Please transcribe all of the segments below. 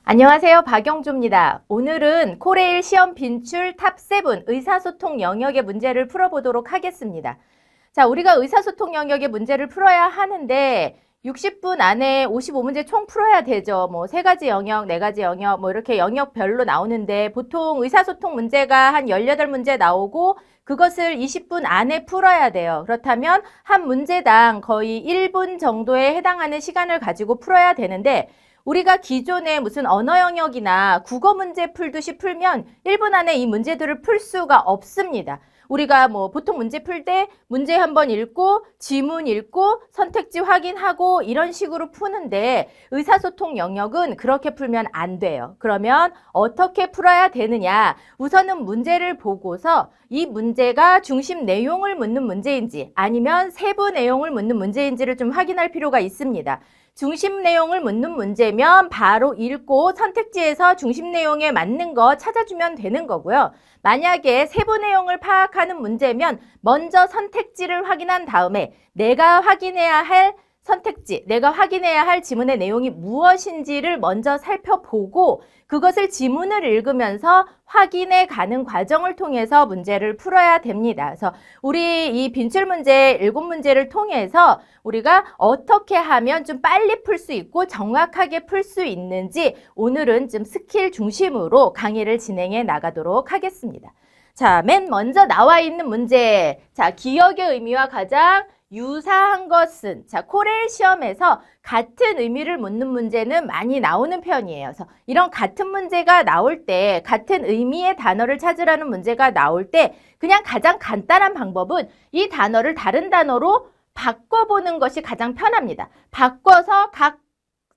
안녕하세요. 박영주입니다. 오늘은 코레일 시험 빈출 탑7 의사소통 영역의 문제를 풀어보도록 하겠습니다. 자, 우리가 의사소통 영역의 문제를 풀어야 하는데 60분 안에 55문제 총 풀어야 되죠. 뭐 3가지 영역, 4가지 영역, 뭐 이렇게 영역별로 나오는데 보통 의사소통 문제가 한 18문제 나오고 그것을 20분 안에 풀어야 돼요. 그렇다면 한 문제당 거의 1분 정도에 해당하는 시간을 가지고 풀어야 되는데 우리가 기존에 무슨 언어 영역이나 국어 문제 풀듯이 풀면 1분 안에 이 문제들을 풀 수가 없습니다. 우리가 뭐 보통 문제 풀 때 문제 한번 읽고 지문 읽고 선택지 확인하고 이런 식으로 푸는데 의사소통 영역은 그렇게 풀면 안 돼요. 그러면 어떻게 풀어야 되느냐? 우선은 문제를 보고서 이 문제가 중심 내용을 묻는 문제인지 아니면 세부 내용을 묻는 문제인지를 좀 확인할 필요가 있습니다. 중심 내용을 묻는 문제면 바로 읽고 선택지에서 중심 내용에 맞는 거 찾아주면 되는 거고요. 만약에 세부 내용을 파악하는 문제면 먼저 선택지를 확인한 다음에 내가 확인해야 할 선택지, 내가 확인해야 할 지문의 내용이 무엇인지를 먼저 살펴보고 그것을 지문을 읽으면서 확인해 가는 과정을 통해서 문제를 풀어야 됩니다. 그래서 우리 이 빈출 문제 7문제를 통해서 우리가 어떻게 하면 좀 빨리 풀 수 있고 정확하게 풀 수 있는지 오늘은 좀 스킬 중심으로 강의를 진행해 나가도록 하겠습니다. 자, 맨 먼저 나와 있는 문제. 자, 기억의 의미와 가장 유사한 것은, 자, 코레일 시험에서 같은 의미를 묻는 문제는 많이 나오는 편이에요. 그래서 이런 같은 문제가 나올 때, 같은 의미의 단어를 찾으라는 문제가 나올 때 그냥 가장 간단한 방법은 이 단어를 다른 단어로 바꿔보는 것이 가장 편합니다. 바꿔서 각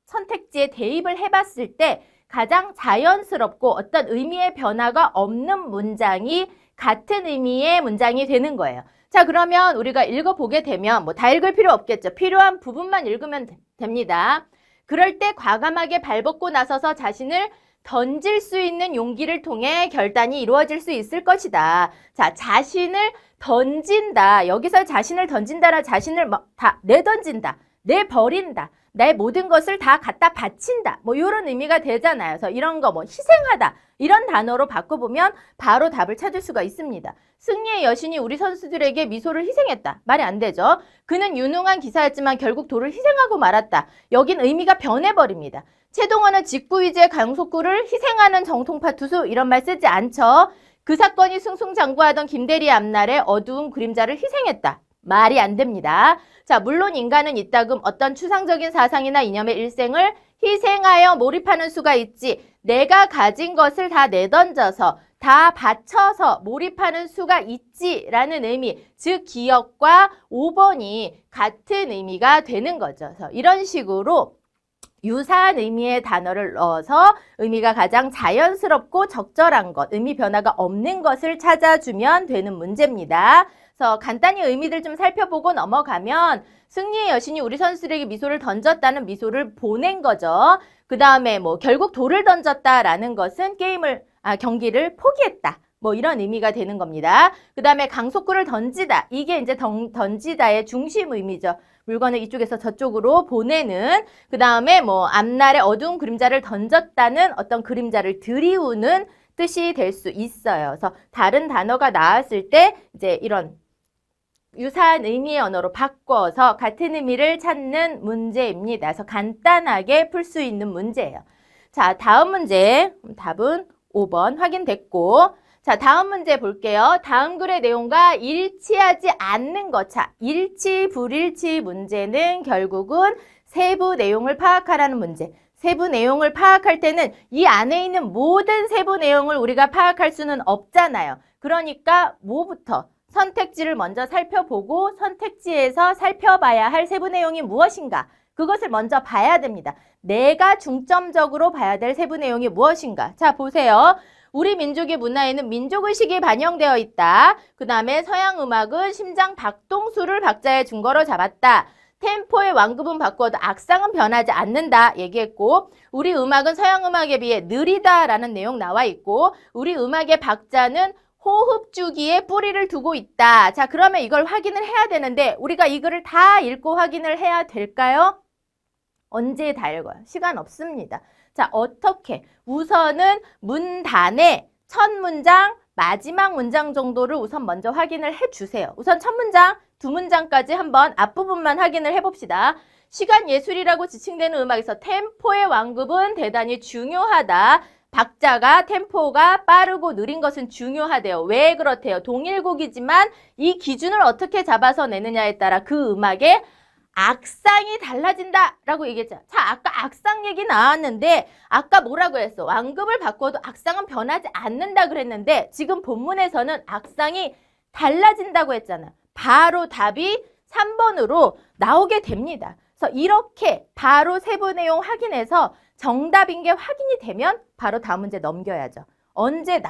선택지에 대입을 해봤을 때 가장 자연스럽고 어떤 의미의 변화가 없는 문장이 같은 의미의 문장이 되는 거예요. 자, 그러면 우리가 읽어보게 되면 뭐 다 읽을 필요 없겠죠. 필요한 부분만 읽으면 됩니다. 그럴 때 과감하게 발벗고 나서서 자신을 던질 수 있는 용기를 통해 결단이 이루어질 수 있을 것이다. 자, 자신을 던진다. 여기서 자신을 던진다라 자신을 다 내던진다. 내버린다. 내 모든 것을 다 갖다 바친다. 뭐 이런 의미가 되잖아요. 그래서 이런 거 뭐 희생하다. 이런 단어로 바꿔보면 바로 답을 찾을 수가 있습니다. 승리의 여신이 우리 선수들에게 미소를 희생했다. 말이 안 되죠. 그는 유능한 기사였지만 결국 도를 희생하고 말았다. 여긴 의미가 변해버립니다. 최동원은 직구 위주의 강속구를 희생하는 정통파 투수 이런 말 쓰지 않죠. 그 사건이 승승장구하던 김대리의 앞날에 어두운 그림자를 희생했다. 말이 안 됩니다. 자, 물론 인간은 이따금 어떤 추상적인 사상이나 이념의 일생을 희생하여 몰입하는 수가 있지 내가 가진 것을 다 내던져서 다 바쳐서 몰입하는 수가 있지라는 의미, 즉 기억과 5번이 같은 의미가 되는 거죠. 그래서 이런 식으로 유사한 의미의 단어를 넣어서 의미가 가장 자연스럽고 적절한 것, 의미 변화가 없는 것을 찾아주면 되는 문제입니다. 그래서 간단히 의미들 좀 살펴보고 넘어가면 승리의 여신이 우리 선수들에게 미소를 던졌다는 미소를 보낸 거죠. 그 다음에 뭐 결국 돌을 던졌다라는 것은 경기를 포기했다. 뭐 이런 의미가 되는 겁니다. 그 다음에 강속구를 던지다. 이게 이제 던지다의 중심 의미죠. 물건을 이쪽에서 저쪽으로 보내는. 그 다음에 뭐 앞날에 어두운 그림자를 던졌다는 어떤 그림자를 들이우는 뜻이 될 수 있어요. 그래서 다른 단어가 나왔을 때 이제 이런 유사한 의미의 언어로 바꿔서 같은 의미를 찾는 문제입니다. 그래서 간단하게 풀 수 있는 문제예요. 자, 다음 문제. 답은 5번 확인됐고. 자, 다음 문제 볼게요. 다음 글의 내용과 일치하지 않는 것. 자, 일치, 불일치 문제는 결국은 세부 내용을 파악하라는 문제. 세부 내용을 파악할 때는 이 안에 있는 모든 세부 내용을 우리가 파악할 수는 없잖아요. 그러니까 뭐부터? 선택지를 먼저 살펴보고 선택지에서 살펴봐야 할 세부 내용이 무엇인가? 그것을 먼저 봐야 됩니다. 내가 중점적으로 봐야 될 세부 내용이 무엇인가? 자, 보세요. 우리 민족의 문화에는 민족의식이 반영되어 있다. 그 다음에 서양 음악은 심장 박동수를 박자의 증거로 잡았다. 템포의 완급은 바꿔도 악상은 변하지 않는다 얘기했고 우리 음악은 서양 음악에 비해 느리다라는 내용 나와 있고 우리 음악의 박자는 호흡 주기에 뿌리를 두고 있다. 자, 그러면 이걸 확인을 해야 되는데 우리가 이 글을 다 읽고 확인을 해야 될까요? 언제 다 읽어요? 시간 없습니다. 자, 어떻게? 우선은 문단의 첫 문장, 마지막 문장 정도를 우선 먼저 확인을 해주세요. 우선 첫 문장, 두 문장까지 한번 앞부분만 확인을 해봅시다. 시간 예술이라고 지칭되는 음악에서 템포의 완급은 대단히 중요하다. 박자가 템포가 빠르고 느린 것은 중요하대요. 왜 그렇대요? 동일곡이지만 이 기준을 어떻게 잡아서 내느냐에 따라 그 음악의 악상이 달라진다라고 얘기했죠. 자, 아까 악상 얘기 나왔는데 아까 뭐라고 했어? 완급을 바꿔도 악상은 변하지 않는다 그랬는데 지금 본문에서는 악상이 달라진다고 했잖아. 바로 답이 3번으로 나오게 됩니다. 그래서 이렇게 바로 세부 내용 확인해서 정답인 게 확인이 되면 바로 다음 문제 넘겨야죠. 언제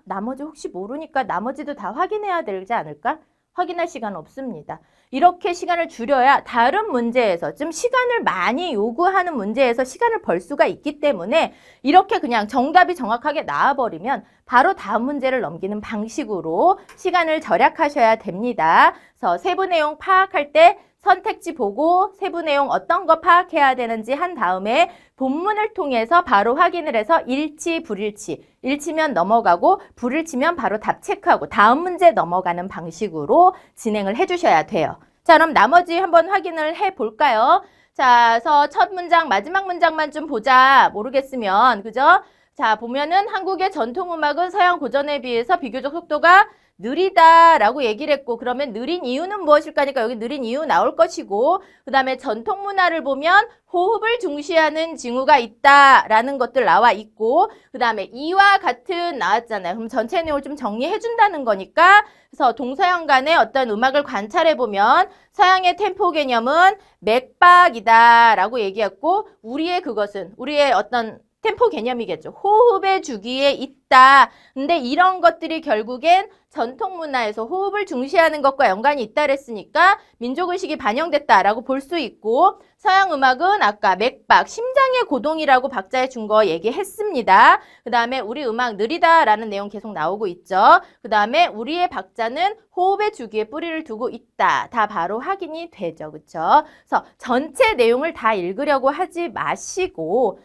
나머지 혹시 모르니까 나머지도 다 확인해야 되지 않을까? 확인할 시간 없습니다. 이렇게 시간을 줄여야 다른 문제에서 좀 시간을 많이 요구하는 문제에서 시간을 벌 수가 있기 때문에 이렇게 그냥 정답이 정확하게 나와버리면 바로 다음 문제를 넘기는 방식으로 시간을 절약하셔야 됩니다. 그래서 세부 내용 파악할 때 선택지 보고 세부 내용 어떤 거 파악해야 되는지 한 다음에 본문을 통해서 바로 확인을 해서 일치, 불일치, 일치면 넘어가고 불일치면 바로 답 체크하고 다음 문제 넘어가는 방식으로 진행을 해주셔야 돼요. 자, 그럼 나머지 한번 확인을 해볼까요? 자, 그래서 첫 문장, 마지막 문장만 좀 보자. 모르겠으면, 그죠? 자, 보면은 한국의 전통음악은 서양 고전에 비해서 비교적 속도가 느리다라고 얘기를 했고 그러면 느린 이유는 무엇일까 하니까 여기 느린 이유 나올 것이고 그 다음에 전통 문화를 보면 호흡을 중시하는 징후가 있다라는 것들 나와 있고 그 다음에 이와 같은 나왔잖아요. 그럼 전체 내용을 좀 정리해 준다는 거니까 그래서 동서양 간의 어떤 음악을 관찰해 보면 서양의 템포 개념은 맥박이다라고 얘기했고 우리의 어떤 템포 개념이겠죠. 호흡의 주기에 있다. 근데 이런 것들이 결국엔 전통 문화에서 호흡을 중시하는 것과 연관이 있다 그랬으니까 민족의식이 반영됐다라고 볼 수 있고 서양 음악은 아까 맥박, 심장의 고동이라고 박자에 준 거 얘기했습니다. 그 다음에 우리 음악 느리다라는 내용 계속 나오고 있죠. 그 다음에 우리의 박자는 호흡의 주기에 뿌리를 두고 있다. 다 바로 확인이 되죠. 그쵸? 그래서 전체 내용을 다 읽으려고 하지 마시고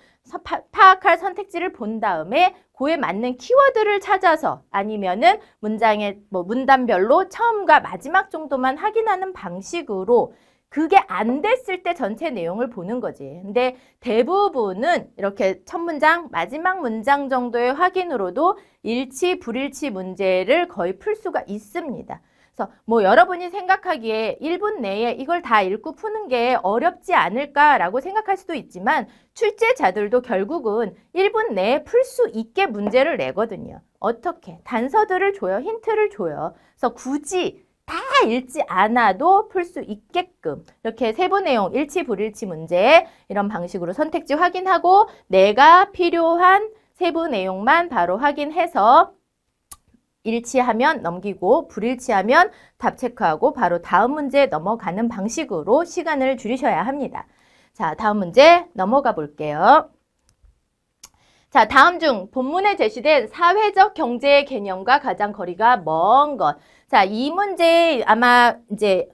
파악할 선택지를 본 다음에 그에 맞는 키워드를 찾아서 아니면은 문장의 문단별로 처음과 마지막 정도만 확인하는 방식으로 그게 안 됐을 때 전체 내용을 보는 거지. 근데 대부분은 이렇게 첫 문장, 마지막 문장 정도의 확인으로도 일치, 불일치 문제를 거의 풀 수가 있습니다. 그래서 여러분이 생각하기에 1분 내에 이걸 다 읽고 푸는 게 어렵지 않을까라고 생각할 수도 있지만 출제자들도 결국은 1분 내에 풀 수 있게 문제를 내거든요. 어떻게? 단서들을 줘요. 힌트를 줘요. 그래서 굳이 다 읽지 않아도 풀 수 있게끔 이렇게 세부 내용, 일치, 불일치 문제 이런 방식으로 선택지 확인하고 내가 필요한 세부 내용만 바로 확인해서 일치하면 넘기고 불일치하면 답 체크하고 바로 다음 문제 넘어가는 방식으로 시간을 줄이셔야 합니다. 자, 다음 문제 넘어가 볼게요. 자, 다음 중 본문에 제시된 사회적 경제의 개념과 가장 거리가 먼 것. 자, 이 문제 아마 이제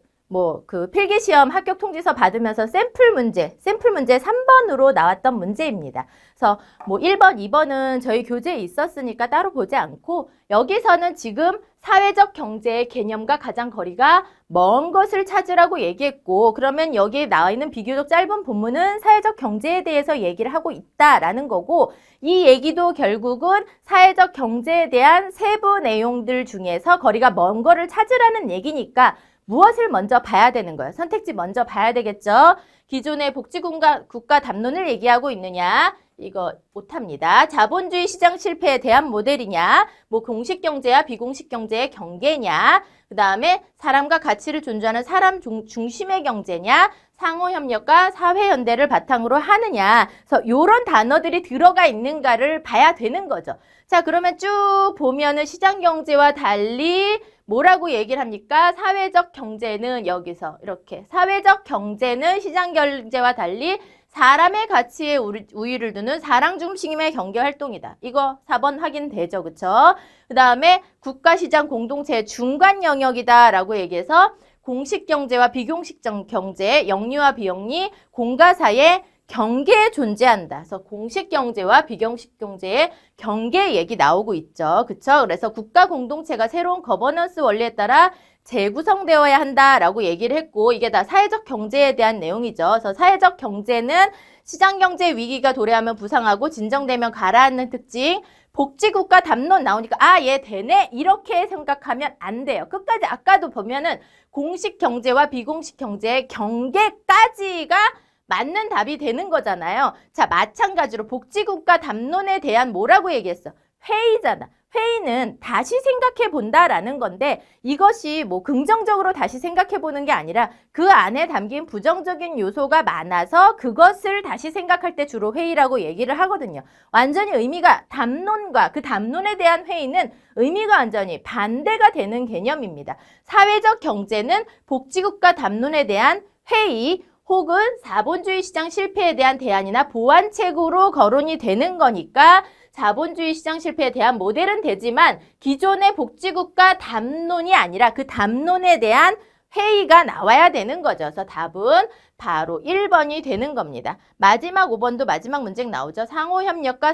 필기시험 합격 통지서 받으면서 샘플 문제 3번으로 나왔던 문제입니다. 그래서 1번, 2번은 저희 교재에 있었으니까 따로 보지 않고 여기서는 지금 사회적 경제의 개념과 가장 거리가 먼 것을 찾으라고 얘기했고 그러면 여기에 나와 있는 비교적 짧은 본문은 사회적 경제에 대해서 얘기를 하고 있다라는 거고 이 얘기도 결국은 사회적 경제에 대한 세부 내용들 중에서 거리가 먼 거를 찾으라는 얘기니까 무엇을 먼저 봐야 되는 거예요? 선택지 먼저 봐야 되겠죠? 기존의 복지국가 담론을 얘기하고 있느냐? 이거 못합니다. 자본주의 시장 실패에 대한 모델이냐? 공식 경제와 비공식 경제의 경계냐? 그 다음에 사람과 가치를 존중하는 사람 중심의 경제냐? 상호협력과 사회연대를 바탕으로 하느냐? 그래서 이런 단어들이 들어가 있는가를 봐야 되는 거죠. 자, 그러면 쭉 보면은 시장 경제와 달리 뭐라고 얘기를 합니까? 사회적 경제는 여기서 이렇게 사회적 경제는 시장 경제와 달리 사람의 가치에 우위를 두는 사람 중심의 경제 활동이다. 이거 4번 확인되죠. 그쵸? 그 다음에 국가시장 공동체의 중간 영역이다라고 얘기해서 공식 경제와 비공식 경제, 영리와 비영리, 공과 사의 경계에 존재한다. 그래서 공식 경제와 비공식 경제의 경계 얘기 나오고 있죠. 그쵸? 그래서 국가 공동체가 새로운 거버넌스 원리에 따라 재구성되어야 한다라고 얘기를 했고, 이게 다 사회적 경제에 대한 내용이죠. 그래서 사회적 경제는 시장 경제 위기가 도래하면 부상하고 진정되면 가라앉는 특징. 복지국가 담론 나오니까 얘 되네? 이렇게 생각하면 안 돼요. 끝까지 아까도 보면은 공식 경제와 비공식 경제의 경계까지가 맞는 답이 되는 거잖아요. 자, 마찬가지로 복지국가 담론에 대한 뭐라고 얘기했어? 회의잖아. 회의는 다시 생각해 본다라는 건데, 이것이 뭐 긍정적으로 다시 생각해 보는 게 아니라 그 안에 담긴 부정적인 요소가 많아서 그것을 다시 생각할 때 주로 회의라고 얘기를 하거든요. 완전히 의미가 담론과 그 담론에 대한 회의는 의미가 완전히 반대가 되는 개념입니다. 사회적 경제는 복지국가 담론에 대한 회의 혹은 자본주의 시장 실패에 대한 대안이나 보완책으로 거론이 되는 거니까 자본주의 시장 실패에 대한 모델은 되지만 기존의 복지국가 담론이 아니라 그 담론에 대한 회의가 나와야 되는 거죠. 그래서 답은 바로 1번이 되는 겁니다. 마지막 5번도 마지막 문제 나오죠. 상호협력과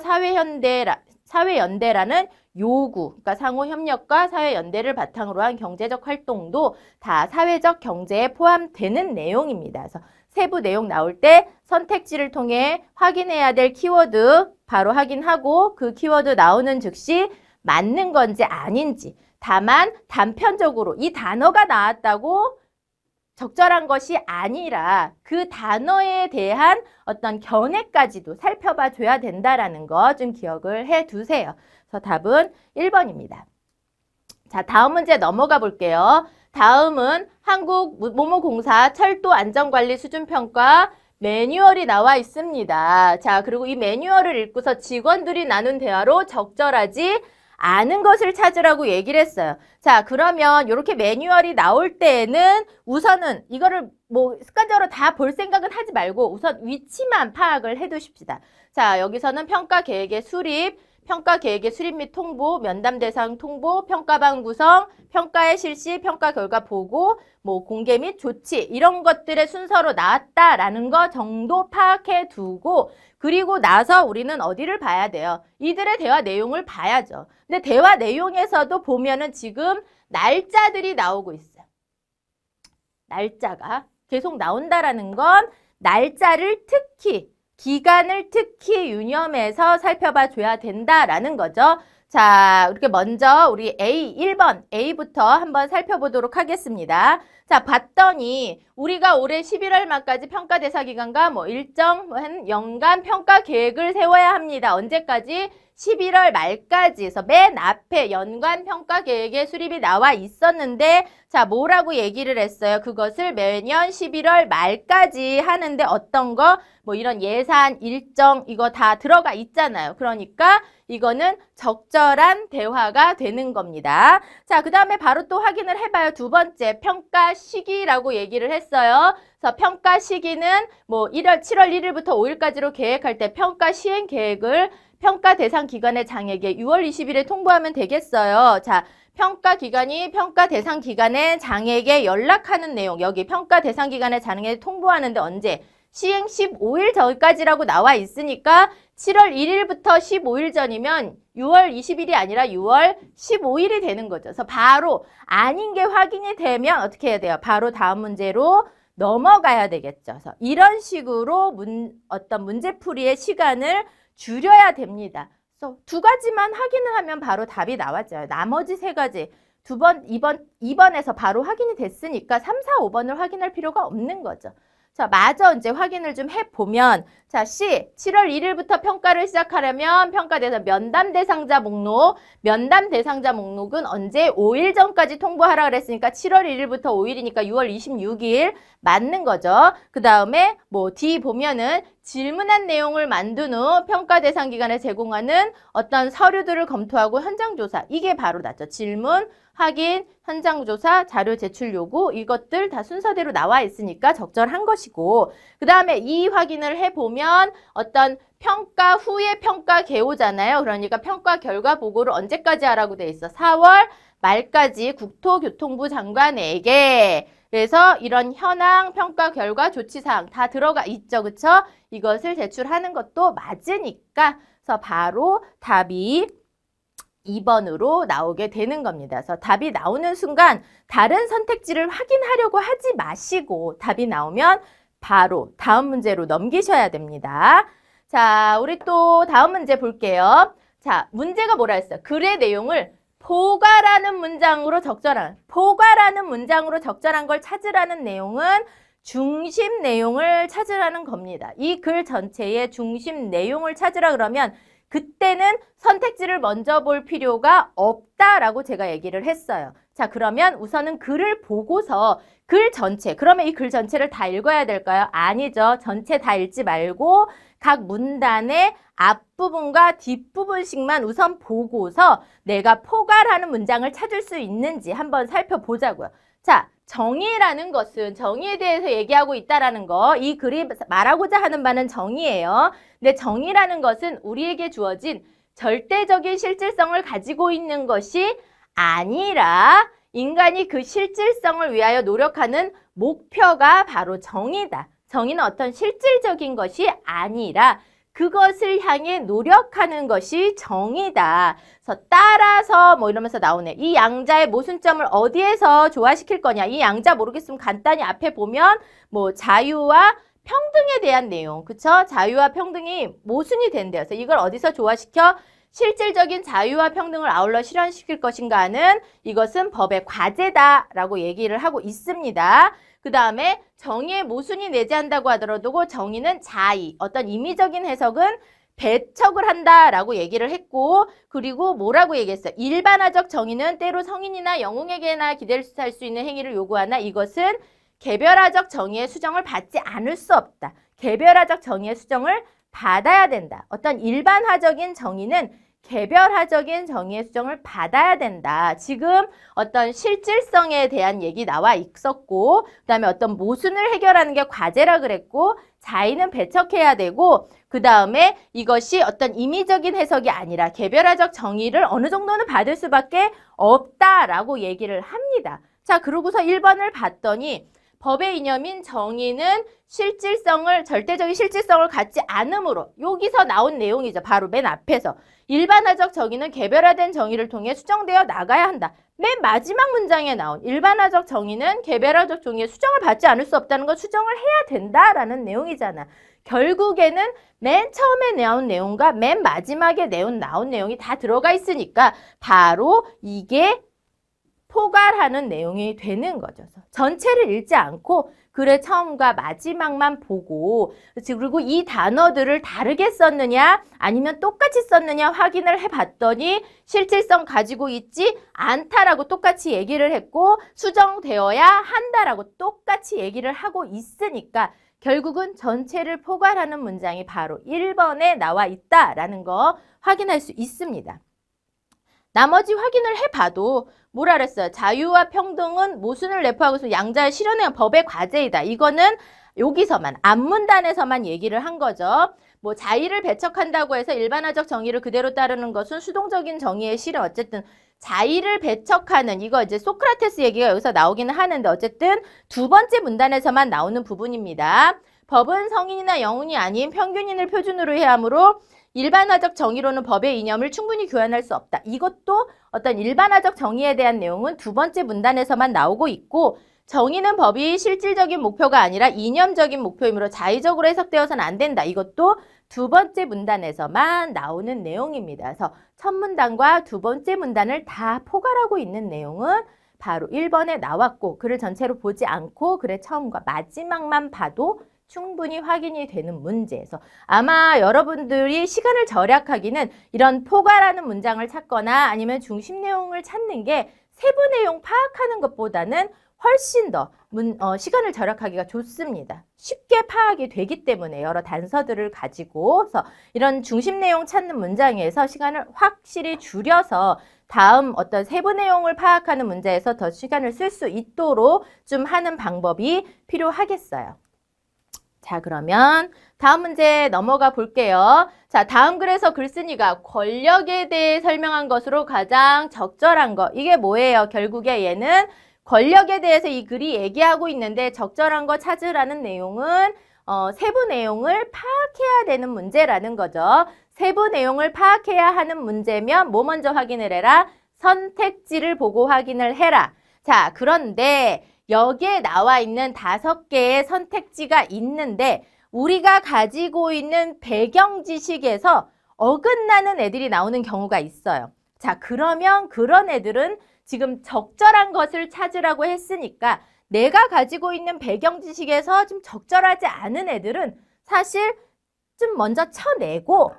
사회연대라는 요구, 그러니까 상호협력과 사회연대를 바탕으로 한 경제적 활동도 다 사회적 경제에 포함되는 내용입니다. 그래서 세부 내용 나올 때 선택지를 통해 확인해야 될 키워드 바로 확인하고 그 키워드 나오는 즉시 맞는 건지 아닌지, 다만 단편적으로 이 단어가 나왔다고 적절한 것이 아니라 그 단어에 대한 어떤 견해까지도 살펴봐 줘야 된다라는 거 좀 기억을 해 두세요. 그래서 답은 1번입니다. 자, 다음 문제 넘어가 볼게요. 다음은 한국모모공사 철도안전관리 수준평가 매뉴얼이 나와 있습니다. 자, 그리고 이 매뉴얼을 읽고서 직원들이 나눈 대화로 적절하지 않은 것을 찾으라고 얘기를 했어요. 자, 그러면 이렇게 매뉴얼이 나올 때에는 우선은 이거를 뭐 습관적으로 다 볼 생각은 하지 말고 우선 위치만 파악을 해 두십시다. 자, 여기서는 평가 계획의 수립, 평가 계획의 수립 및 통보, 면담 대상 통보, 평가반 구성, 평가의 실시, 평가 결과 보고, 뭐 공개 및 조치 이런 것들의 순서로 나왔다라는 거 정도 파악해 두고, 그리고 나서 우리는 어디를 봐야 돼요? 이들의 대화 내용을 봐야죠. 근데 대화 내용에서도 보면은 지금 날짜들이 나오고 있어요. 날짜가 계속 나온다라는 건 날짜를 특히 기간을 특히 유념해서 살펴봐 줘야 된다라는 거죠. 자, 이렇게 먼저 우리 A, 1번 A부터 한번 살펴보도록 하겠습니다. 자, 봤더니 우리가 올해 11월 말까지 평가 대사 기간과 뭐 일정한 연간 평가 계획을 세워야 합니다. 언제까지? 11월 말까지. 그래서 맨 앞에 연간 평가 계획의 수립이 나와 있었는데, 자, 뭐라고 얘기를 했어요? 그것을 매년 11월 말까지 하는데 어떤 거? 뭐 이런 예산, 일정 이거 다 들어가 있잖아요. 그러니까 이거는 적절한 대화가 되는 겁니다. 자, 그 다음에 바로 또 확인을 해봐요. 두 번째, 평가 시기라고 얘기를 했어요. 그래서 평가 시기는 뭐 7월 1일부터 5일까지로 계획할 때 평가 시행 계획을 평가 대상 기관의 장에게 6월 20일에 통보하면 되겠어요. 자, 평가 기관이 평가 대상 기관의 장에게 연락하는 내용, 여기 평가 대상 기관의 장에게 통보하는데 언제? 시행 15일 전까지라고 나와 있으니까 7월 1일부터 15일 전이면 6월 20일이 아니라 6월 15일이 되는 거죠. 그래서 바로 아닌 게 확인이 되면 어떻게 해야 돼요? 바로 다음 문제로 넘어가야 되겠죠. 그래서 이런 식으로 어떤 문제풀이의 시간을 줄여야 됩니다. 그래서 두 가지만 확인을 하면 바로 답이 나왔죠. 나머지 세 가지 2번에서 바로 확인이 됐으니까 3, 4, 5번을 확인할 필요가 없는 거죠. 자, 마저 이제 확인을 좀 해보면, 자, C, 7월 1일부터 평가를 시작하려면 평가 대상 면담 대상자 목록, 면담 대상자 목록은 언제? 5일 전까지 통보하라 그랬으니까 7월 1일부터 5일이니까 6월 26일 맞는 거죠. 그 다음에 뭐 D 보면은 질문한 내용을 만든 후 평가 대상 기관에 제공하는 어떤 서류들을 검토하고 현장조사, 이게 바로 나죠. 질문, 확인, 현장조사, 자료 제출 요구, 이것들 다 순서대로 나와 있으니까 적절한 것이고, 그 다음에 이 확인을 해보면 어떤 평가 후에 평가 개요잖아요. 그러니까 평가 결과 보고를 언제까지 하라고 돼 있어? 4월 말까지 국토교통부 장관에게 그래서 이런 현황, 평가, 결과, 조치사항 다 들어가 있죠. 그쵸? 이것을 제출하는 것도 맞으니까 그래서 바로 답이 2번으로 나오게 되는 겁니다. 그래서 답이 나오는 순간 다른 선택지를 확인하려고 하지 마시고 답이 나오면 바로 다음 문제로 넘기셔야 됩니다. 자, 우리 또 다음 문제 볼게요. 자, 문제가 뭐라 했어요? 글의 내용을 포괄하는 문장으로 적절한 걸 찾으라는 내용은 중심 내용을 찾으라는 겁니다. 이 글 전체의 중심 내용을 찾으라 그러면 그때는 선택지를 먼저 볼 필요가 없다라고 제가 얘기를 했어요. 자, 그러면 우선은 글을 보고서 글 전체, 그러면 이 글 전체를 다 읽어야 될까요? 아니죠. 전체 다 읽지 말고 각 문단의 앞부분과 뒷부분씩만 우선 보고서 내가 포괄하는 문장을 찾을 수 있는지 한번 살펴보자고요. 자, 정의라는 것은 정의에 대해서 얘기하고 있다라는 거, 이 글이 말하고자 하는 바는 정의예요. 근데 정의라는 것은 우리에게 주어진 절대적인 실질성을 가지고 있는 것이 아니라 인간이 그 실질성을 위하여 노력하는 목표가 바로 정의다. 정의는 어떤 실질적인 것이 아니라 그것을 향해 노력하는 것이 정의다. 그래서 따라서 뭐 이러면서 나오네. 이 양자의 모순점을 어디에서 조화시킬 거냐. 이 양자 모르겠으면 간단히 앞에 보면 뭐 자유와 평등에 대한 내용. 그쵸? 자유와 평등이 모순이 된대요. 그래서 이걸 어디서 조화시켜? 실질적인 자유와 평등을 아울러 실현시킬 것인가는 이것은 법의 과제다라고 얘기를 하고 있습니다. 그 다음에 정의의 모순이 내재한다고 하더라도 정의는 자의, 어떤 임의적인 해석은 배척을 한다라고 얘기를 했고 그리고 뭐라고 얘기했어요? 일반화적 정의는 때로 성인이나 영웅에게나 기대할 수 있는 행위를 요구하나 이것은 개별화적 정의의 수정을 받지 않을 수 없다. 개별화적 정의의 수정을 받아야 된다. 어떤 일반화적인 정의는 개별화적인 정의의 수정을 받아야 된다. 지금 어떤 실질성에 대한 얘기 나와 있었고 그 다음에 어떤 모순을 해결하는 게 과제라 그랬고 자의는 배척해야 되고 그 다음에 이것이 어떤 임의적인 해석이 아니라 개별화적 정의를 어느 정도는 받을 수밖에 없다라고 얘기를 합니다. 자, 그러고서 1번을 봤더니 법의 이념인 정의는 절대적인 실질성을 갖지 않으므로 여기서 나온 내용이죠. 바로 맨 앞에서. 일반화적 정의는 개별화된 정의를 통해 수정되어 나가야 한다. 맨 마지막 문장에 나온 일반화적 정의는 개별화적 정의의 수정을 받지 않을 수 없다는 걸 수정을 해야 된다라는 내용이잖아. 결국에는 맨 처음에 나온 내용과 맨 마지막에 나온 내용이 다 들어가 있으니까 바로 이게 포괄하는 내용이 되는 거죠. 전체를 읽지 않고 글의 처음과 마지막만 보고 그리고 이 단어들을 다르게 썼느냐 아니면 똑같이 썼느냐 확인을 해봤더니 실질성 가지고 있지 않다라고 똑같이 얘기를 했고 수정되어야 한다라고 똑같이 얘기를 하고 있으니까 결국은 전체를 포괄하는 문장이 바로 1번에 나와 있다라는 거 확인할 수 있습니다. 나머지 확인을 해봐도 뭐라 그랬어요? 자유와 평등은 모순을 내포하고서 양자를 실현해야 법의 과제이다. 이거는 여기서만 앞문단에서만 얘기를 한 거죠. 뭐 자의를 배척한다고 해서 일반화적 정의를 그대로 따르는 것은 수동적인 정의의 실현. 어쨌든 자의를 배척하는 이거 이제 소크라테스 얘기가 여기서 나오기는 하는데 어쨌든 두 번째 문단에서만 나오는 부분입니다. 법은 성인이나 영웅이 아닌 평균인을 표준으로 해야 하므로 일반화적 정의로는 법의 이념을 충분히 교환할 수 없다. 이것도 어떤 일반화적 정의에 대한 내용은 두 번째 문단에서만 나오고 있고 정의는 법이 실질적인 목표가 아니라 이념적인 목표이므로 자의적으로 해석되어서는 안 된다. 이것도 두 번째 문단에서만 나오는 내용입니다. 그래서 첫 문단과 두 번째 문단을 다 포괄하고 있는 내용은 바로 1번에 나왔고 글을 전체로 보지 않고 글의 처음과 마지막만 봐도 충분히 확인이 되는 문제에서 아마 여러분들이 시간을 절약하기는 이런 포괄하는 문장을 찾거나 아니면 중심 내용을 찾는 게 세부 내용 파악하는 것보다는 훨씬 더 시간을 절약하기가 좋습니다. 쉽게 파악이 되기 때문에 여러 단서들을 가지고서 이런 중심 내용 찾는 문장에서 시간을 확실히 줄여서 다음 어떤 세부 내용을 파악하는 문제에서 더 시간을 쓸 수 있도록 좀 하는 방법이 필요하겠어요. 자, 그러면 다음 문제 넘어가 볼게요. 자, 다음 글에서 글쓴이가 권력에 대해 설명한 것으로 가장 적절한 거. 이게 뭐예요? 결국에 얘는 권력에 대해서 이 글이 얘기하고 있는데 적절한 거 찾으라는 내용은 세부 내용을 파악해야 되는 문제라는 거죠. 세부 내용을 파악해야 하는 문제면 뭐 먼저 확인을 해라? 선택지를 보고 확인을 해라. 자, 그런데 여기에 나와 있는 5개의 선택지가 있는데 우리가 가지고 있는 배경 지식에서 어긋나는 애들이 나오는 경우가 있어요. 자, 그러면 그런 애들은 지금 적절한 것을 찾으라고 했으니까 내가 가지고 있는 배경 지식에서 좀 적절하지 않은 애들은 사실 좀 먼저 쳐내고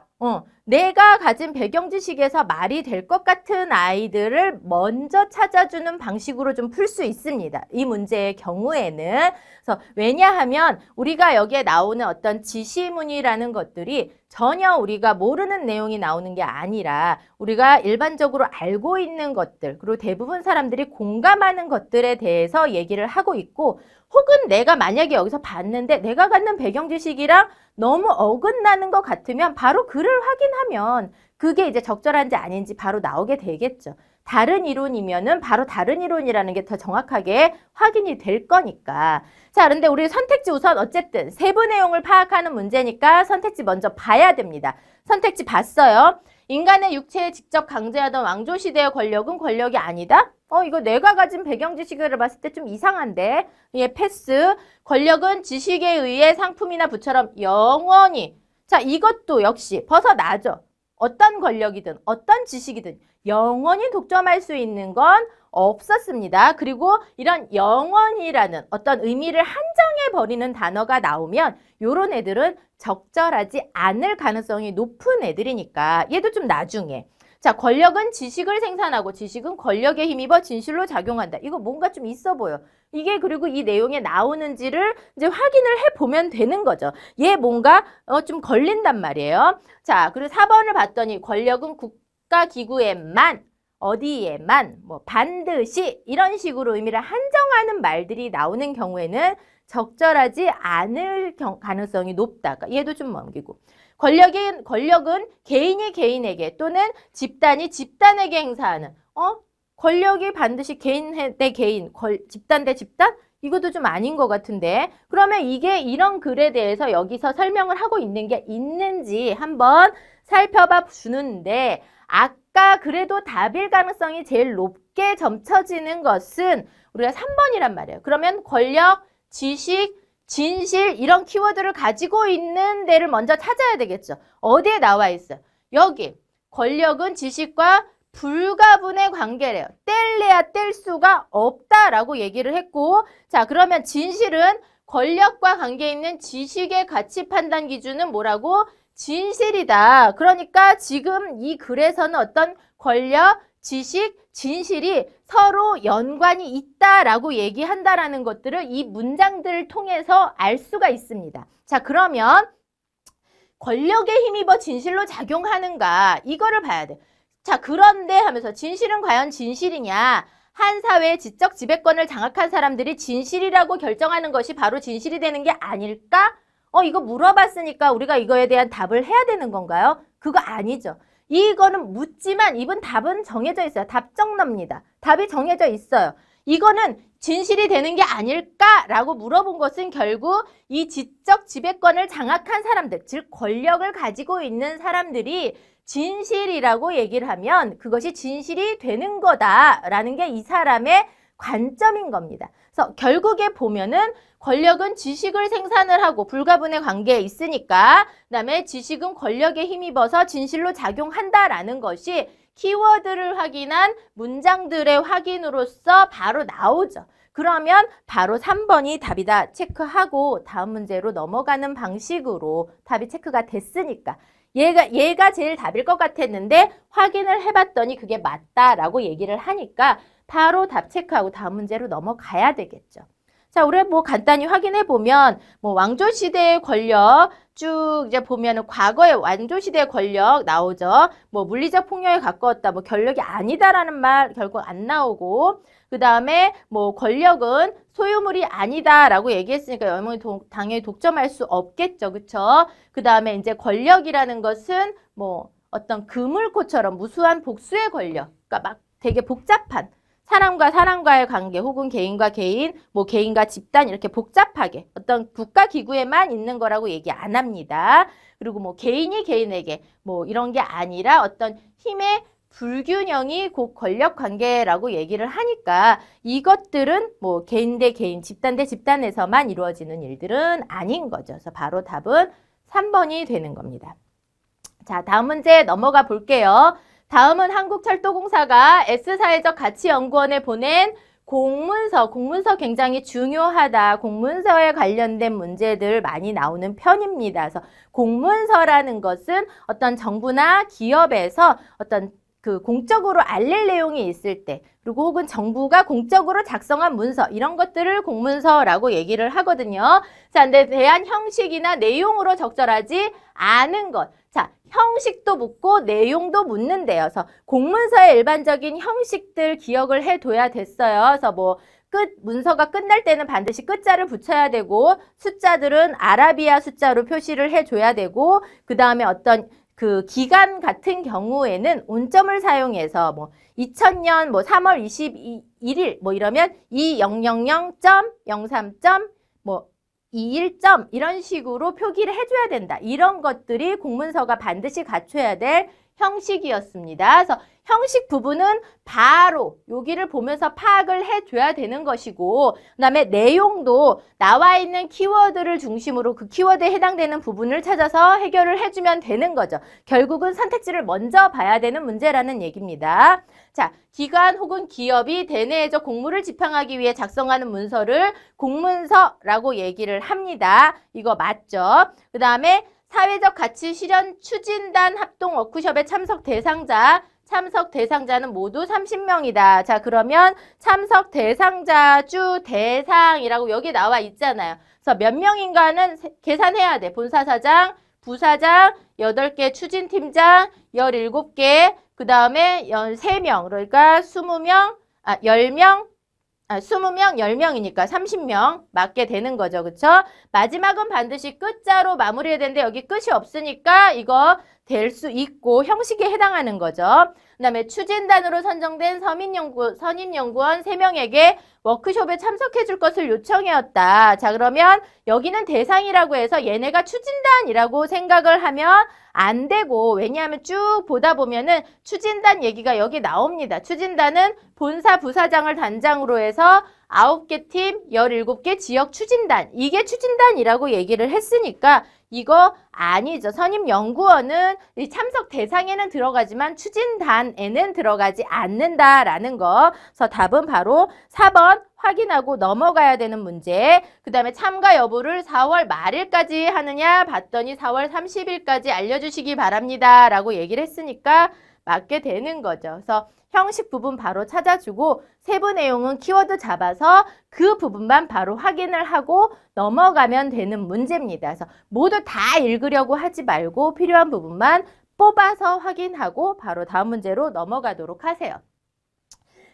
내가 가진 배경 지식에서 말이 될 것 같은 아이들을 먼저 찾아주는 방식으로 좀 풀 수 있습니다. 이 문제의 경우에는. 그래서 왜냐하면 우리가 여기에 나오는 어떤 지시문이라는 것들이 전혀 우리가 모르는 내용이 나오는 게 아니라 우리가 일반적으로 알고 있는 것들, 그리고 대부분 사람들이 공감하는 것들에 대해서 얘기를 하고 있고, 혹은 내가 만약에 여기서 봤는데 내가 갖는 배경 지식이랑 너무 어긋나는 것 같으면 바로 글을 확인하면 그게 이제 적절한지 아닌지 바로 나오게 되겠죠. 다른 이론이면은 바로 다른 이론이라는 게 더 정확하게 확인이 될 거니까. 자, 그런데 우리 선택지 우선 어쨌든 세부 내용을 파악하는 문제니까 선택지 먼저 봐야 됩니다. 선택지 봤어요. 인간의 육체에 직접 강제하던 왕조시대의 권력은 권력이 아니다? 이거 내가 가진 배경 지식을 봤을 때 좀 이상한데. 예, 패스. 권력은 지식에 의해 상품이나 부처럼 영원히. 자, 이것도 역시 벗어나죠. 어떤 권력이든 어떤 지식이든 영원히 독점할 수 있는 건 없었습니다. 그리고 이런 영원이라는 어떤 의미를 한정해버리는 단어가 나오면 요런 애들은 적절하지 않을 가능성이 높은 애들이니까 얘도 좀 나중에. 자, 권력은 지식을 생산하고 지식은 권력에 힘입어 진실로 작용한다. 이거 뭔가 좀 있어 보여. 이게 그리고 이 내용에 나오는지를 이제 확인을 해보면 되는 거죠. 얘 뭔가 좀 걸린단 말이에요. 자, 그리고 4번을 봤더니 권력은 국가기구에만, 어디에만, 뭐 반드시 이런 식으로 의미를 한정하는 말들이 나오는 경우에는 적절하지 않을 가능성이 높다. 얘도 좀 넘기고. 권력은 개인이 개인에게 또는 집단이 집단에게 행사하는 권력이 반드시 개인 대 개인, 집단 대 집단? 이것도 좀 아닌 것 같은데. 그러면 이게 이런 글에 대해서 여기서 설명을 하고 있는 게 있는지 한번 살펴봐 주는데 아까 그래도 답일 가능성이 제일 높게 점쳐지는 것은 우리가 3번이란 말이에요. 그러면 권력, 지식, 진실 이런 키워드를 가지고 있는 데를 먼저 찾아야 되겠죠. 어디에 나와 있어요? 여기 권력은 지식과 불가분의 관계래요. 뗄래야 뗄 수가 없다라고 얘기를 했고, 자, 그러면 진실은 권력과 관계 있는 지식의 가치 판단 기준은 뭐라고? 진실이다. 그러니까 지금 이 글에서는 어떤 권력, 지식, 진실이 서로 연관이 있다라고 얘기한다라는 것들을 이 문장들을 통해서 알 수가 있습니다. 자, 그러면 권력에 힘입어 진실로 작용하는가? 이거를 봐야 돼. 자, 그런데 하면서 진실은 과연 진실이냐? 한 사회의 지적 지배권을 장악한 사람들이 진실이라고 결정하는 것이 바로 진실이 되는 게 아닐까? 이거 물어봤으니까 우리가 이거에 대한 답을 해야 되는 건가요? 그거 아니죠. 이거는 묻지만 이분 답은 정해져 있어요. 답정너입니다. 답이 정해져 있어요. 이거는 진실이 되는 게 아닐까라고 물어본 것은 결국 이 지적 지배권을 장악한 사람들, 즉 권력을 가지고 있는 사람들이 진실이라고 얘기를 하면 그것이 진실이 되는 거다라는 게 이 사람의 관점인 겁니다. 그래서 결국에 보면은 권력은 지식을 생산을 하고 불가분의 관계에 있으니까 그다음에 지식은 권력에 힘입어서 진실로 작용한다라는 것이 키워드를 확인한 문장들의 확인으로서 바로 나오죠. 그러면 바로 3번이 답이다 체크하고 다음 문제로 넘어가는 방식으로 답이 체크가 됐으니까 얘가 제일 답일 것 같았는데 확인을 해봤더니 그게 맞다라고 얘기를 하니까 바로 답 체크하고 다음 문제로 넘어가야 되겠죠. 자, 우리 뭐 간단히 확인해 보면 뭐 왕조 시대의 권력 쭉 이제 보면은 과거의 왕조 시대의 권력 나오죠. 뭐 물리적 폭력에 가까웠다, 뭐 권력이 아니다라는 말 결국 안 나오고, 그 다음에 뭐 권력은 소유물이 아니다라고 얘기했으니까 영원히 당연히 독점할 수 없겠죠, 그쵸? 그 다음에 이제 권력이라는 것은 뭐 어떤 그물코처럼 무수한 복수의 권력, 그러니까 막 되게 복잡한. 사람과 사람과의 관계 혹은 개인과 개인, 뭐 개인과 집단 이렇게 복잡하게 어떤 국가기구에만 있는 거라고 얘기 안 합니다. 그리고 뭐 개인이 개인에게 뭐 이런 게 아니라 어떤 힘의 불균형이 곧 권력 관계라고 얘기를 하니까 이것들은 뭐 개인 대 개인, 집단 대 집단에서만 이루어지는 일들은 아닌 거죠. 그래서 바로 답은 3번이 되는 겁니다. 자, 다음 문제 넘어가 볼게요. 다음은 한국철도공사가 S사회적가치연구원에 보낸 공문서 굉장히 중요하다. 공문서에 관련된 문제들 많이 나오는 편입니다. 그래서 공문서라는 것은 어떤 정부나 기업에서 어떤 그 공적으로 알릴 내용이 있을 때, 그리고 혹은 정부가 공적으로 작성한 문서, 이런 것들을 공문서라고 얘기를 하거든요. 자, 근데 대한 형식이나 내용으로 적절하지 않은 것. 자, 형식도 묻고 내용도 묻는데요. 그래서 공문서의 일반적인 형식들 기억을 해둬야 됐어요. 그래서 뭐 문서가 끝날 때는 반드시 끝자를 붙여야 되고, 숫자들은 아라비아 숫자로 표시를 해줘야 되고, 그 다음에 어떤 그 기간 같은 경우에는 온점을 사용해서 뭐 2000년 뭐 3월 21일 뭐 이러면 2000.03. 뭐 21점 이런 식으로 표기를 해줘야 된다. 이런 것들이 공문서가 반드시 갖춰야 될 형식이었습니다. 그래서 형식 부분은 바로 여기를 보면서 파악을 해줘야 되는 것이고, 그 다음에 내용도 나와 있는 키워드를 중심으로 그 키워드에 해당되는 부분을 찾아서 해결을 해주면 되는 거죠. 결국은 선택지를 먼저 봐야 되는 문제라는 얘기입니다. 자, 기관 혹은 기업이 대내에서 공무를 집행하기 위해 작성하는 문서를 공문서라고 얘기를 합니다. 이거 맞죠? 그 다음에 사회적 가치 실현 추진단 합동 워크숍에 참석 대상자는 모두 30명이다. 자, 그러면 참석 대상자 주 대상이라고 여기 나와 있잖아요. 그래서 몇 명인가는 계산해야 돼. 본사사장, 부사장, 8개 추진팀장, 17개, 그 다음에 13명, 그러니까 20명, 10명이니까 30명 맞게 되는 거죠. 그쵸? 마지막은 반드시 끝자로 마무리해야 되는데 여기 끝이 없으니까 이거 될 수 있고 형식에 해당하는 거죠. 그 다음에 추진단으로 선정된 선임연구원 3명에게 워크숍에 참석해 줄 것을 요청해왔다. 자, 그러면 여기는 대상이라고 해서 얘네가 추진단이라고 생각을 하면 안 되고, 왜냐하면 쭉 보다 보면은 추진단 얘기가 여기 나옵니다. 추진단은 본사 부사장을 단장으로 해서 9개 팀, 17개 지역 추진단. 이게 추진단이라고 얘기를 했으니까 이거 아니죠. 선임연구원은 이 참석 대상에는 들어가지만 추진단에는 들어가지 않는다라는 거. 그래서 답은 바로 4번 확인하고 넘어가야 되는 문제. 그 다음에 참가 여부를 4월 말일까지 하느냐 봤더니 4월 30일까지 알려주시기 바랍니다 라고 얘기를 했으니까 맞게 되는 거죠. 그래서 형식 부분 바로 찾아주고 세부 내용은 키워드 잡아서 그 부분만 바로 확인을 하고 넘어가면 되는 문제입니다. 그래서 모두 다 읽으려고 하지 말고 필요한 부분만 뽑아서 확인하고 바로 다음 문제로 넘어가도록 하세요.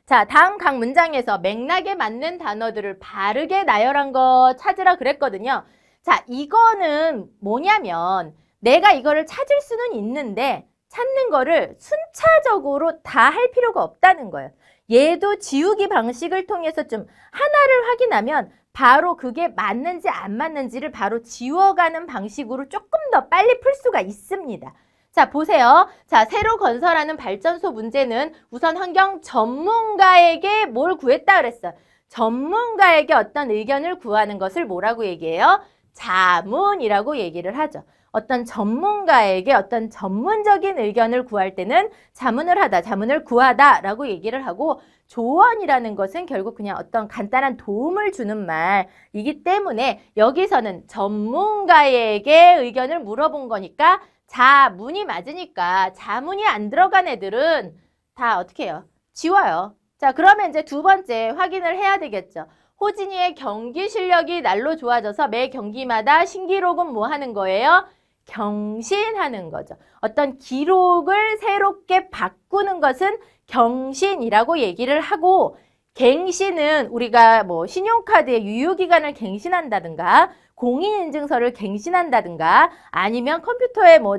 자, 다음 각 문장에서 맥락에 맞는 단어들을 바르게 나열한 거 찾으라 그랬거든요. 자, 이거는 뭐냐면 내가 이거를 찾을 수는 있는데 찾는 거를 순차적으로 다 할 필요가 없다는 거예요. 얘도 지우기 방식을 통해서 좀 하나를 확인하면 바로 그게 맞는지 안 맞는지를 바로 지워가는 방식으로 조금 더 빨리 풀 수가 있습니다. 자, 보세요. 자, 새로 건설하는 발전소 문제는 우선 환경 전문가에게 뭘 구했다 그랬어요. 전문가에게 어떤 의견을 구하는 것을 뭐라고 얘기해요? 자문이라고 얘기를 하죠. 어떤 전문가에게 어떤 전문적인 의견을 구할 때는 자문을 하다, 자문을 구하다 라고 얘기를 하고, 조언이라는 것은 결국 그냥 어떤 간단한 도움을 주는 말이기 때문에 여기서는 전문가에게 의견을 물어본 거니까 자문이 맞으니까 자문이 안 들어간 애들은 다 어떻게 해요? 지워요. 자, 그러면 이제 두 번째 확인을 해야 되겠죠. 호진이의 경기 실력이 날로 좋아져서 매 경기마다 신기록은 뭐 하는 거예요? 경신하는 거죠. 어떤 기록을 새롭게 바꾸는 것은 경신이라고 얘기를 하고, 갱신은 우리가 뭐 신용카드의 유효기간을 갱신한다든가 공인인증서를 갱신한다든가 아니면 컴퓨터에 뭐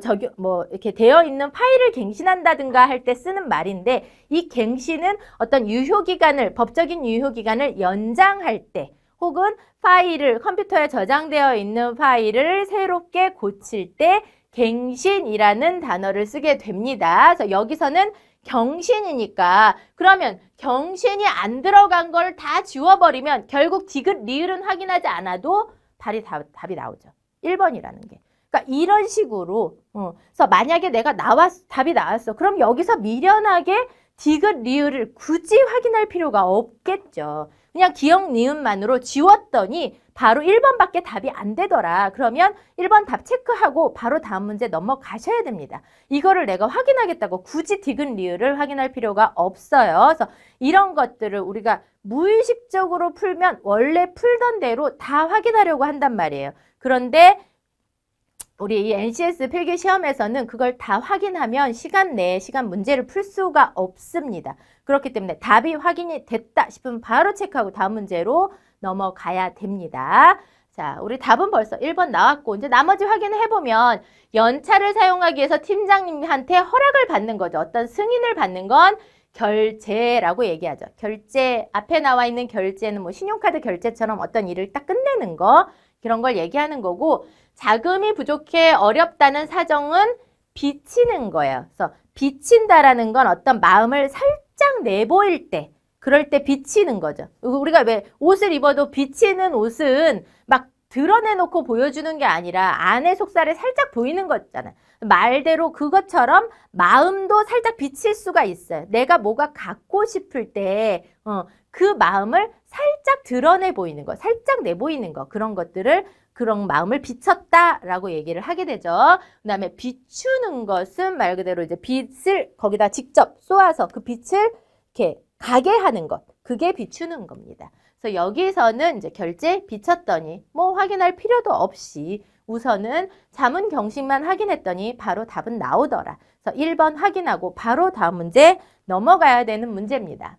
이렇게 되어 있는 파일을 갱신한다든가 할 때 쓰는 말인데 이 갱신은 어떤 유효기간을 법적인 유효기간을 연장할 때 혹은 파일을 컴퓨터에 저장되어 있는 파일을 새롭게 고칠 때 갱신이라는 단어를 쓰게 됩니다. 그래서 여기서는 경신이니까 그러면 경신이 안 들어간 걸 다 지워버리면 결국 디귿, 리을은 확인하지 않아도 답이 나오죠. 1번이라는 게. 그러니까 이런 식으로 그래서 만약에 내가 답이 나왔어. 그럼 여기서 미련하게 디귿, 리을을 굳이 확인할 필요가 없겠죠. 그냥 기억, 니은만으로 지웠더니 바로 1번밖에 답이 안 되더라. 그러면 1번 답 체크하고 바로 다음 문제 넘어가셔야 됩니다. 이거를 내가 확인하겠다고 굳이 디귿, 리을을 확인할 필요가 없어요. 그래서 이런 것들을 우리가 무의식적으로 풀면 원래 풀던 대로 다 확인하려고 한단 말이에요. 그런데 우리 이 NCS 필기 시험에서는 그걸 다 확인하면 시간 내에 시간 문제를 풀 수가 없습니다. 그렇기 때문에 답이 확인이 됐다 싶으면 바로 체크하고 다음 문제로 넘어가야 됩니다. 자, 우리 답은 벌써 1번 나왔고 이제 나머지 확인을 해보면 연차를 사용하기 위해서 팀장님한테 허락을 받는 거죠. 어떤 승인을 받는 건 결제라고 얘기하죠. 결제, 앞에 나와 있는 결제는 뭐 신용카드 결제처럼 어떤 일을 딱 끝내는 거 그런 걸 얘기하는 거고 자금이 부족해 어렵다는 사정은 비치는 거예요. 그래서 비친다라는 건 어떤 마음을 살짝 내보일 때 그럴 때 비치는 거죠. 우리가 왜 옷을 입어도 비치는 옷은 막 드러내놓고 보여주는 게 아니라 안에 속살이 살짝 보이는 거잖아요. 말대로 그것처럼 마음도 살짝 비칠 수가 있어요. 내가 뭐가 갖고 싶을 때 그 마음을 살짝 드러내 보이는 거, 살짝 내보이는 거 그런 것들을 그런 마음을 비쳤다라고 얘기를 하게 되죠. 그 다음에 비추는 것은 말 그대로 이제 빛을 거기다 직접 쏘아서 그 빛을 이렇게 가게 하는 것. 그게 비추는 겁니다. 그래서 여기서는 이제 결제 비쳤더니 뭐 확인할 필요도 없이 우선은 자문 경식만 확인했더니 바로 답은 나오더라. 그래서 1번 확인하고 바로 다음 문제 넘어가야 되는 문제입니다.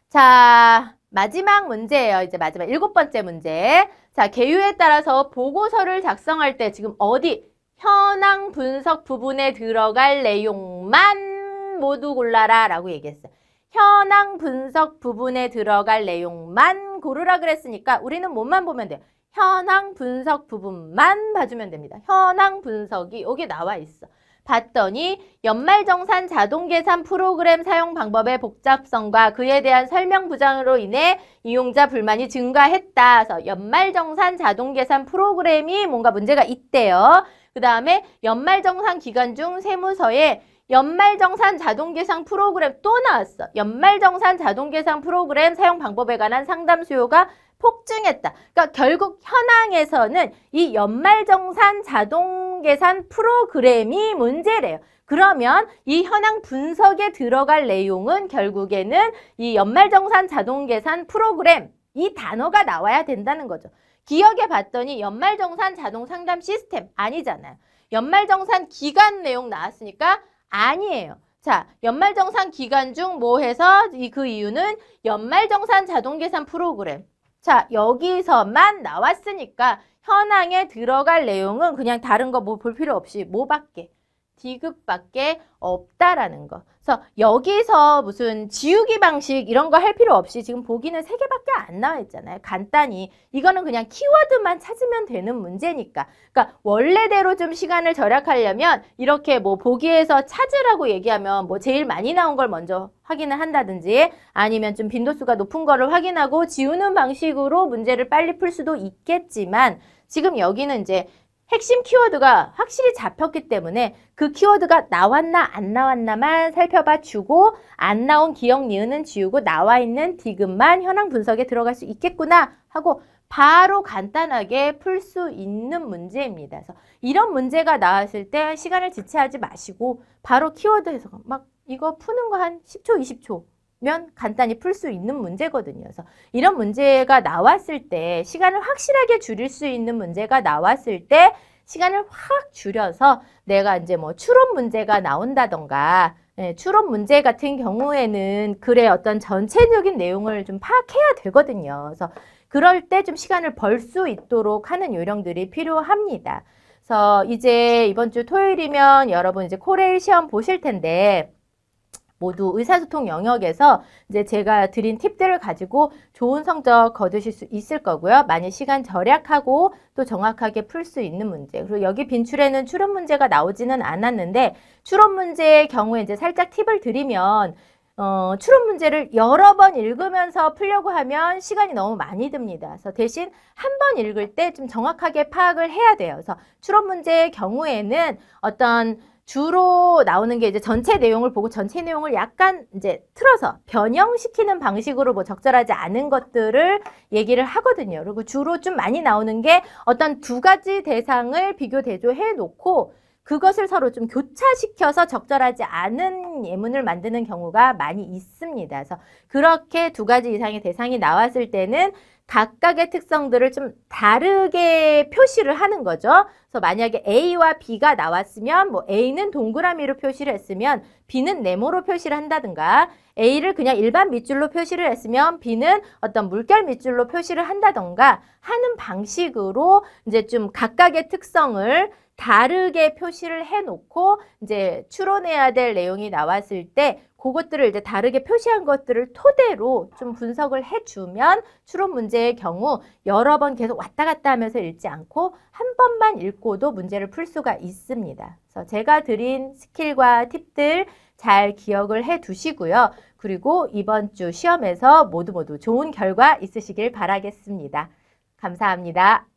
자, 마지막 문제예요. 이제 마지막 7번째 문제. 자, 개요에 따라서 보고서를 작성할 때 지금 어디 현황 분석 부분에 들어갈 내용만 모두 골라라 라고 얘기했어요. 현황 분석 부분에 들어갈 내용만 고르라 그랬으니까 우리는 뭐만 보면 돼요? 현황 분석 부분만 봐주면 됩니다. 현황 분석이 여기 나와 있어. 봤더니 연말정산 자동계산 프로그램 사용 방법의 복잡성과 그에 대한 설명 부족으로 인해 이용자 불만이 증가했다. 그래서 연말정산 자동계산 프로그램이 뭔가 문제가 있대요. 그 다음에 연말정산 기간 중 세무서에 연말정산 자동계산 프로그램 또 나왔어. 연말정산 자동계산 프로그램 사용 방법에 관한 상담 수요가 폭증했다. 그러니까 결국 현황에서는 이 연말정산 자동계산 프로그램이 문제래요. 그러면 이 현황 분석에 들어갈 내용은 결국에는 이 연말정산 자동계산 프로그램 이 단어가 나와야 된다는 거죠. 기억해 봤더니 연말정산 자동상담 시스템 아니잖아요. 연말정산 기간 내용 나왔으니까 아니에요. 자, 연말정산 기간 중 뭐 해서 그 이유는 연말정산 자동계산 프로그램. 자, 여기서만 나왔으니까 현황에 들어갈 내용은 그냥 다른 거 뭐 볼 필요 없이 뭐밖에? 디귿밖에 없다라는 거. 그래서 여기서 무슨 지우기 방식 이런 거 할 필요 없이 지금 보기는 3개밖에 안 나와 있잖아요. 간단히. 이거는 그냥 키워드만 찾으면 되는 문제니까. 그러니까 원래대로 좀 시간을 절약하려면 이렇게 뭐 보기에서 찾으라고 얘기하면 뭐 제일 많이 나온 걸 먼저 확인을 한다든지 아니면 좀 빈도수가 높은 거를 확인하고 지우는 방식으로 문제를 빨리 풀 수도 있겠지만 지금 여기는 이제 핵심 키워드가 확실히 잡혔기 때문에 그 키워드가 나왔나 안 나왔나만 살펴봐 주고 안 나온 기억, 니은은 지우고 나와 있는 디귿만 현황 분석에 들어갈 수 있겠구나 하고 바로 간단하게 풀 수 있는 문제입니다. 그래서 이런 문제가 나왔을 때 시간을 지체하지 마시고 바로 키워드 해석 막 이거 푸는 거 한 10초, 20초 면 간단히 풀 수 있는 문제거든요. 그래서 이런 문제가 나왔을 때 시간을 확실하게 줄일 수 있는 문제가 나왔을 때 시간을 확 줄여서 내가 이제 뭐 추론 문제가 나온다던가 예, 추론 문제 같은 경우에는 글의 어떤 전체적인 내용을 좀 파악해야 되거든요. 그래서 그럴 때 좀 시간을 벌 수 있도록 하는 요령들이 필요합니다. 그래서 이제 이번 주 토요일이면 여러분 이제 코레일 시험 보실 텐데 모두 의사소통 영역에서 이제 제가 드린 팁들을 가지고 좋은 성적 거두실 수 있을 거고요. 많이 시간 절약하고 또 정확하게 풀 수 있는 문제. 그리고 여기 빈출에는 추론 문제가 나오지는 않았는데 추론 문제의 경우에 이제 살짝 팁을 드리면 추론 문제를 여러 번 읽으면서 풀려고 하면 시간이 너무 많이 듭니다. 그래서 대신 한 번 읽을 때 좀 정확하게 파악을 해야 돼요. 그래서 추론 문제의 경우에는 어떤 주로 나오는 게 이제 전체 내용을 보고 전체 내용을 약간 이제 틀어서 변형시키는 방식으로 뭐 적절하지 않은 것들을 얘기를 하거든요. 그리고 주로 좀 많이 나오는 게 어떤 두 가지 대상을 비교 대조해 놓고 그것을 서로 좀 교차시켜서 적절하지 않은 예문을 만드는 경우가 많이 있습니다. 그래서 그렇게 두 가지 이상의 대상이 나왔을 때는 각각의 특성들을 좀 다르게 표시를 하는 거죠. 그래서 만약에 A와 B가 나왔으면 뭐 A는 동그라미로 표시를 했으면 B는 네모로 표시를 한다든가 A를 그냥 일반 밑줄로 표시를 했으면 B는 어떤 물결 밑줄로 표시를 한다든가 하는 방식으로 이제 좀 각각의 특성을 다르게 표시를 해놓고 이제 추론해야 될 내용이 나왔을 때 그것들을 이제 다르게 표시한 것들을 토대로 좀 분석을 해주면 추론 문제의 경우 여러 번 계속 왔다 갔다 하면서 읽지 않고 한 번만 읽고도 문제를 풀 수가 있습니다. 그래서 제가 드린 스킬과 팁들 잘 기억을 해 두시고요. 그리고 이번 주 시험에서 모두 좋은 결과 있으시길 바라겠습니다. 감사합니다.